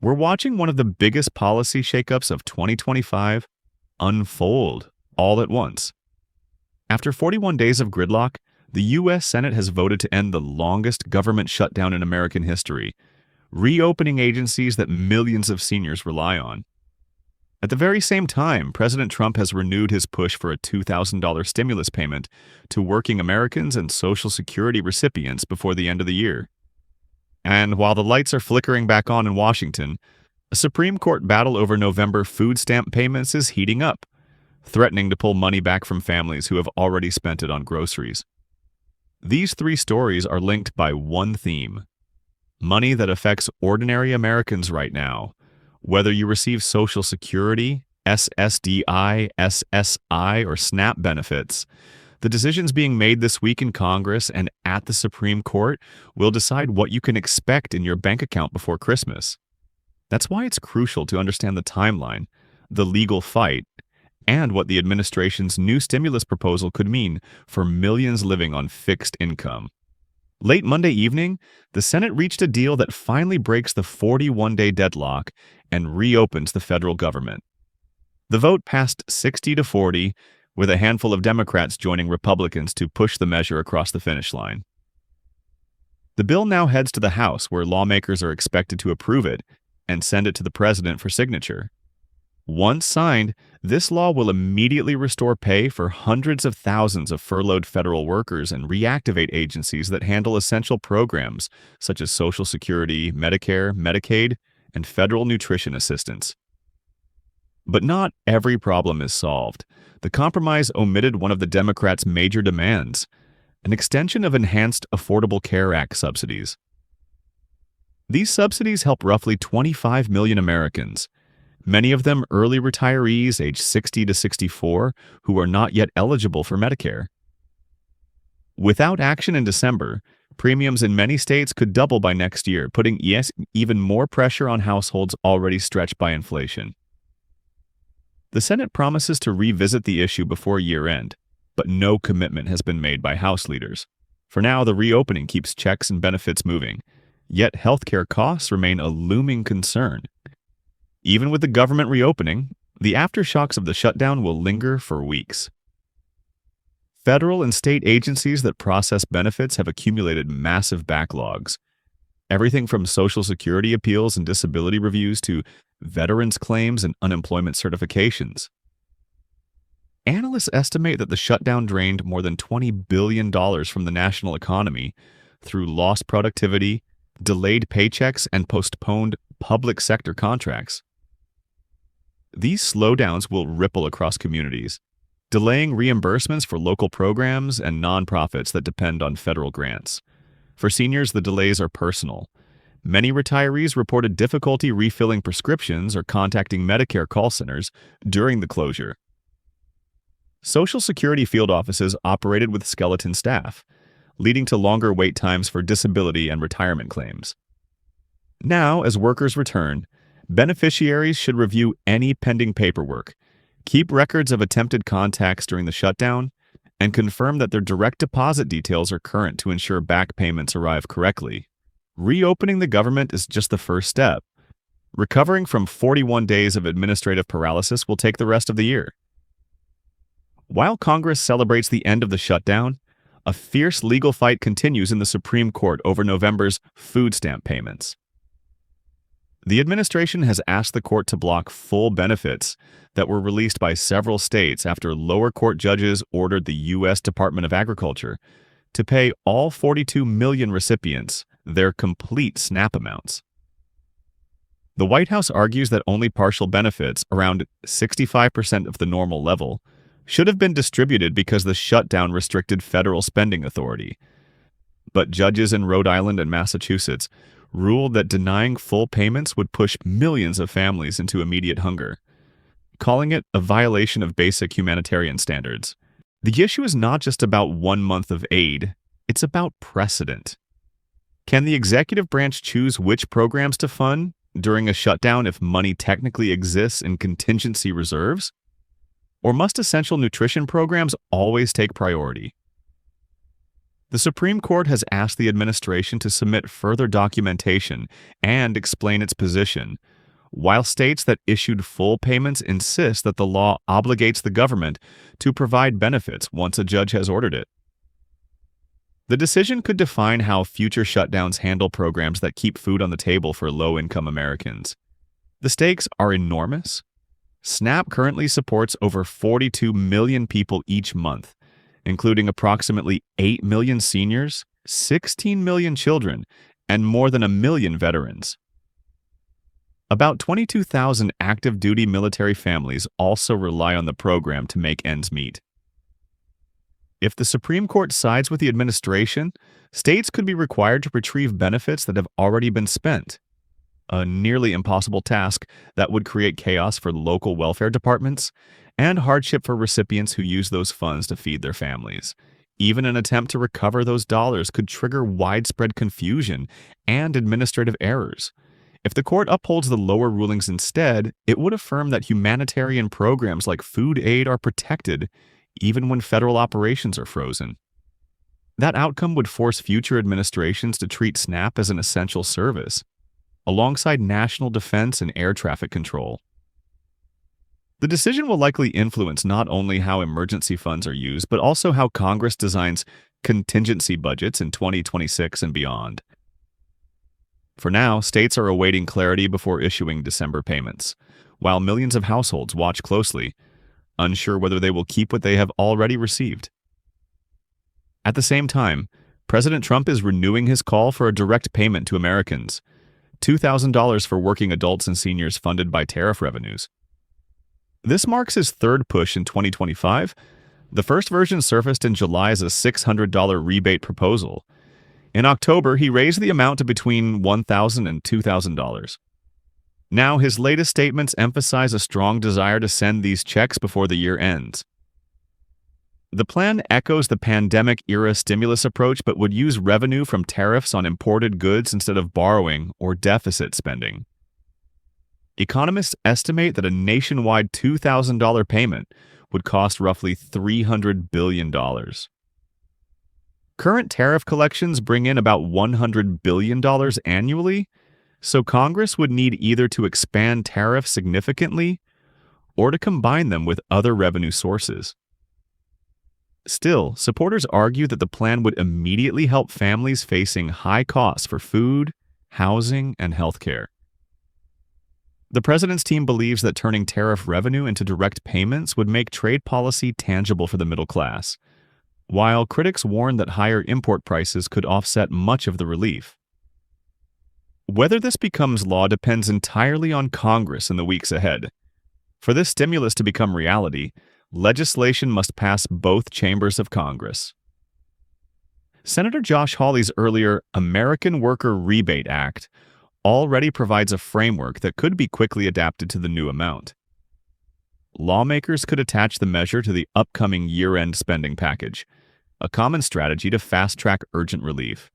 We're watching one of the biggest policy shakeups of 2025 unfold all at once. After 41 days of gridlock, the U.S. Senate has voted to end the longest government shutdown in American history, reopening agencies that millions of seniors rely on. At the very same time, President Trump has renewed his push for a $2,000 stimulus payment to working Americans and Social Security recipients before the end of the year. And while the lights are flickering back on in Washington, a Supreme Court battle over November food stamp payments is heating up, threatening to pull money back from families who have already spent it on groceries. These three stories are linked by one theme: money that affects ordinary Americans right now. Whether you receive Social Security, SSDI, SSI, or SNAP benefits, the decisions being made this week in Congress and at the Supreme Court will decide what you can expect in your bank account before Christmas. That's why it's crucial to understand the timeline, the legal fight, and what the administration's new stimulus proposal could mean for millions living on fixed income. Late Monday evening, the Senate reached a deal that finally breaks the 41-day deadlock and reopens the federal government. The vote passed 60-40, with a handful of Democrats joining Republicans to push the measure across the finish line. The bill now heads to the House, where lawmakers are expected to approve it and send it to the president for signature. Once signed, this law will immediately restore pay for hundreds of thousands of furloughed federal workers and reactivate agencies that handle essential programs such as Social Security, Medicare, Medicaid, and federal nutrition assistance. But not every problem is solved. The compromise omitted one of the Democrats' major demands: an extension of Enhanced Affordable Care Act subsidies. These subsidies help roughly 25 million Americans, many of them early retirees aged 60 to 64 who are not yet eligible for Medicare. Without action in December, premiums in many states could double by next year, putting even more pressure on households already stretched by inflation. The Senate promises to revisit the issue before year-end, but no commitment has been made by House leaders. For now, the reopening keeps checks and benefits moving, yet healthcare costs remain a looming concern. Even with the government reopening, the aftershocks of the shutdown will linger for weeks. Federal and state agencies that process benefits have accumulated massive backlogs. Everything from Social Security appeals and disability reviews to veterans' claims and unemployment certifications. Analysts estimate that the shutdown drained more than $20 billion from the national economy through lost productivity, delayed paychecks, and postponed public sector contracts. These slowdowns will ripple across communities, delaying reimbursements for local programs and nonprofits that depend on federal grants. For seniors, the delays are personal. Many retirees reported difficulty refilling prescriptions or contacting Medicare call centers during the closure. Social Security field offices operated with skeleton staff, leading to longer wait times for disability and retirement claims. Now, as workers return, beneficiaries should review any pending paperwork, keep records of attempted contacts during the shutdown, and confirm that their direct deposit details are current to ensure back payments arrive correctly. Reopening the government is just the first step. Recovering from 41 days of administrative paralysis will take the rest of the year. While Congress celebrates the end of the shutdown, a fierce legal fight continues in the Supreme Court over November's food stamp payments. The administration has asked the court to block full benefits that were released by several states after lower court judges ordered the U.S. Department of Agriculture to pay all 42 million recipients their complete SNAP amounts. The White House argues that only partial benefits, around 65% of the normal level, should have been distributed because the shutdown restricted federal spending authority. But judges in Rhode Island and Massachusetts ruled that denying full payments would push millions of families into immediate hunger, calling it a violation of basic humanitarian standards. The issue is not just about 1 month of aid, it's about precedent. Can the executive branch choose which programs to fund during a shutdown if money technically exists in contingency reserves? Or must essential nutrition programs always take priority? The Supreme Court has asked the administration to submit further documentation and explain its position, while states that issued full payments insist that the law obligates the government to provide benefits once a judge has ordered it. The decision could define how future shutdowns handle programs that keep food on the table for low-income Americans. The stakes are enormous. SNAP currently supports over 42 million people each month, including approximately 8 million seniors, 16 million children, and more than 1 million veterans. About 22,000 active-duty military families also rely on the program to make ends meet. If the Supreme Court sides with the administration, states could be required to retrieve benefits that have already been spent, a nearly impossible task that would create chaos for local welfare departments and hardship for recipients who use those funds to feed their families. Even an attempt to recover those dollars could trigger widespread confusion and administrative errors. If the court upholds the lower rulings instead, it would affirm that humanitarian programs like food aid are protected even when federal operations are frozen. That outcome would force future administrations to treat SNAP as an essential service, alongside national defense and air traffic control. The decision will likely influence not only how emergency funds are used, but also how Congress designs contingency budgets in 2026 and beyond. For now, states are awaiting clarity before issuing December payments, while millions of households watch closely, unsure whether they will keep what they have already received. At the same time, President Trump is renewing his call for a direct payment to Americans, $2,000 for working adults and seniors funded by tariff revenues. This marks his third push in 2025. The first version surfaced in July as a $600 rebate proposal. In October, he raised the amount to between $1,000 and $2,000. Now, his latest statements emphasize a strong desire to send these checks before the year ends. The plan echoes the pandemic-era stimulus approach but would use revenue from tariffs on imported goods instead of borrowing or deficit spending. Economists estimate that a nationwide $2,000 payment would cost roughly $300 billion. Current tariff collections bring in about $100 billion annually, so Congress would need either to expand tariffs significantly or to combine them with other revenue sources. Still, supporters argue that the plan would immediately help families facing high costs for food, housing, and healthcare. The president's team believes that turning tariff revenue into direct payments would make trade policy tangible for the middle class, while critics warn that higher import prices could offset much of the relief. Whether this becomes law depends entirely on Congress in the weeks ahead. For this stimulus to become reality, legislation must pass both chambers of Congress. Senator Josh Hawley's earlier American Worker Rebate Act already provides a framework that could be quickly adapted to the new amount. Lawmakers could attach the measure to the upcoming year-end spending package, a common strategy to fast-track urgent relief.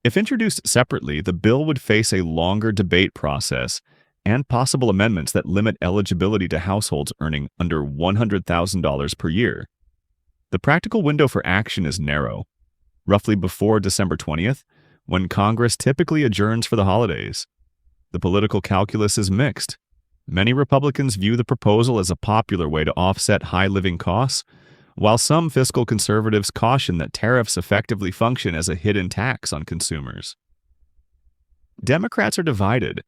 If introduced separately, the bill would face a longer debate process and possible amendments that limit eligibility to households earning under $100,000 per year. The practical window for action is narrow, roughly before December 20th, when Congress typically adjourns for the holidays. The political calculus is mixed. Many Republicans view the proposal as a popular way to offset high living costs, while some fiscal conservatives caution that tariffs effectively function as a hidden tax on consumers. Democrats are divided.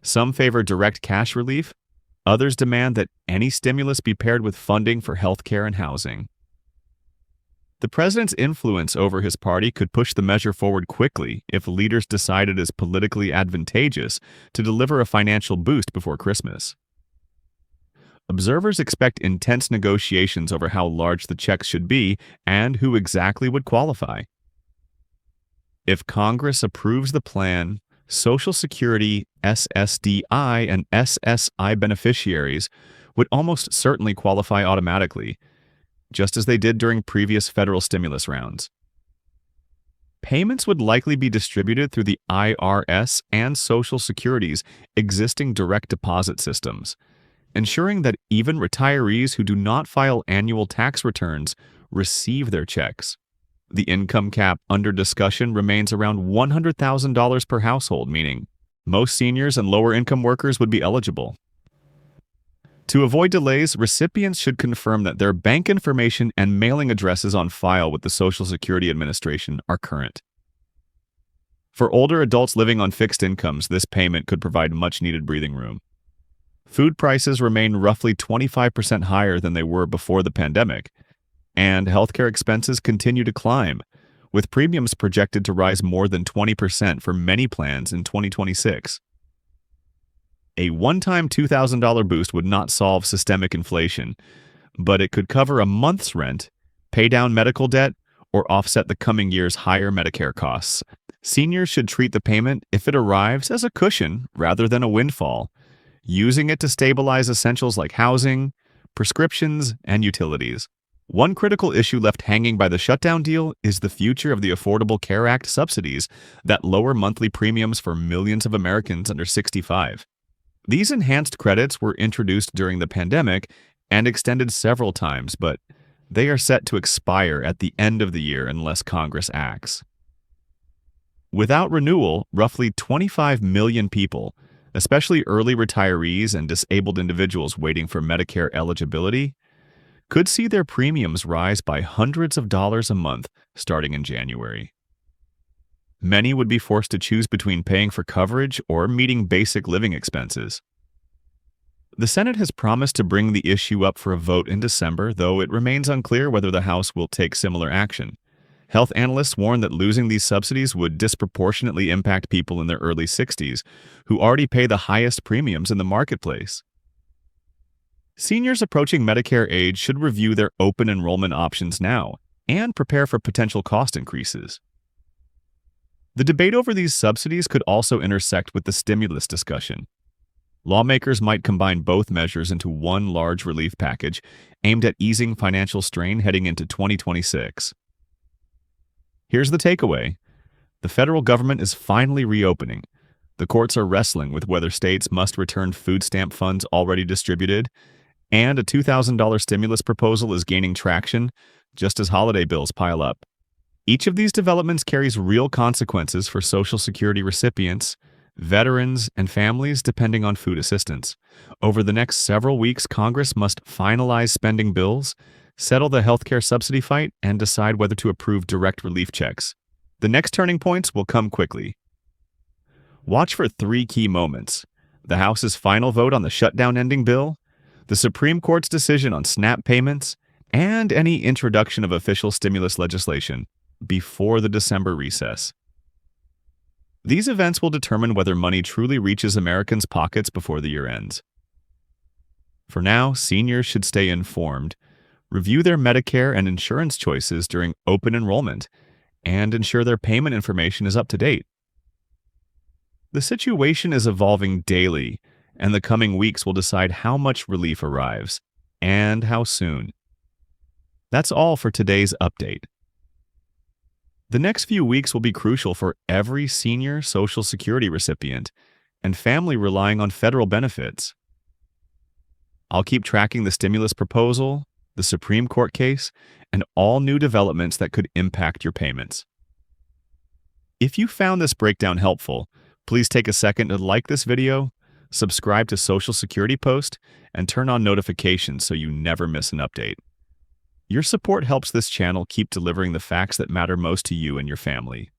Some favor direct cash relief. Others demand that any stimulus be paired with funding for healthcare and housing. The president's influence over his party could push the measure forward quickly if leaders decide it is politically advantageous to deliver a financial boost before Christmas. Observers expect intense negotiations over how large the checks should be and who exactly would qualify. If Congress approves the plan, Social Security, SSDI, and SSI beneficiaries would almost certainly qualify automatically, just as they did during previous federal stimulus rounds. Payments would likely be distributed through the IRS and Social Security's existing direct deposit systems, ensuring that even retirees who do not file annual tax returns receive their checks. The income cap under discussion remains around $100,000 per household, meaning most seniors and lower-income workers would be eligible. To avoid delays, recipients should confirm that their bank information and mailing addresses on file with the Social Security Administration are current. For older adults living on fixed incomes, this payment could provide much-needed breathing room. Food prices remain roughly 25% higher than they were before the pandemic, and healthcare expenses continue to climb, with premiums projected to rise more than 20% for many plans in 2026. A one-time $2,000 boost would not solve systemic inflation, but it could cover a month's rent, pay down medical debt, or offset the coming year's higher Medicare costs. Seniors should treat the payment, if it arrives, as a cushion rather than a windfall, using it to stabilize essentials like housing, prescriptions, and utilities. One critical issue left hanging by the shutdown deal is the future of the Affordable Care Act subsidies that lower monthly premiums for millions of Americans under 65. These enhanced credits were introduced during the pandemic and extended several times, but they are set to expire at the end of the year unless Congress acts. Without renewal, roughly 25 million people, especially early retirees and disabled individuals waiting for Medicare eligibility, could see their premiums rise by hundreds of dollars a month starting in January. Many would be forced to choose between paying for coverage or meeting basic living expenses. The Senate has promised to bring the issue up for a vote in December, though it remains unclear whether the House will take similar action. Health analysts warn that losing these subsidies would disproportionately impact people in their early 60s, who already pay the highest premiums in the marketplace. Seniors approaching Medicare age should review their open enrollment options now and prepare for potential cost increases. The debate over these subsidies could also intersect with the stimulus discussion. Lawmakers might combine both measures into one large relief package aimed at easing financial strain heading into 2026. Here's the takeaway. The federal government is finally reopening. The courts are wrestling with whether states must return food stamp funds already distributed, and a $2,000 stimulus proposal is gaining traction just as holiday bills pile up. Each of these developments carries real consequences for Social Security recipients, veterans, and families depending on food assistance. Over the next several weeks, Congress must finalize spending bills, settle the healthcare subsidy fight, and decide whether to approve direct relief checks. The next turning points will come quickly. Watch for 3 key moments: the House's final vote on the shutdown ending bill, the Supreme Court's decision on SNAP payments, and any introduction of official stimulus legislation before the December recess. These events will determine whether money truly reaches Americans' pockets before the year ends. For now, seniors should stay informed, review their Medicare and insurance choices during open enrollment, and ensure their payment information is up to date. The situation is evolving daily, and the coming weeks will decide how much relief arrives, and how soon. That's all for today's update. The next few weeks will be crucial for every senior Social Security recipient and family relying on federal benefits. I'll keep tracking the stimulus proposal, the Supreme Court case, and all new developments that could impact your payments. If you found this breakdown helpful, please take a second to like this video, subscribe to Social Security Post, and turn on notifications so you never miss an update. Your support helps this channel keep delivering the facts that matter most to you and your family.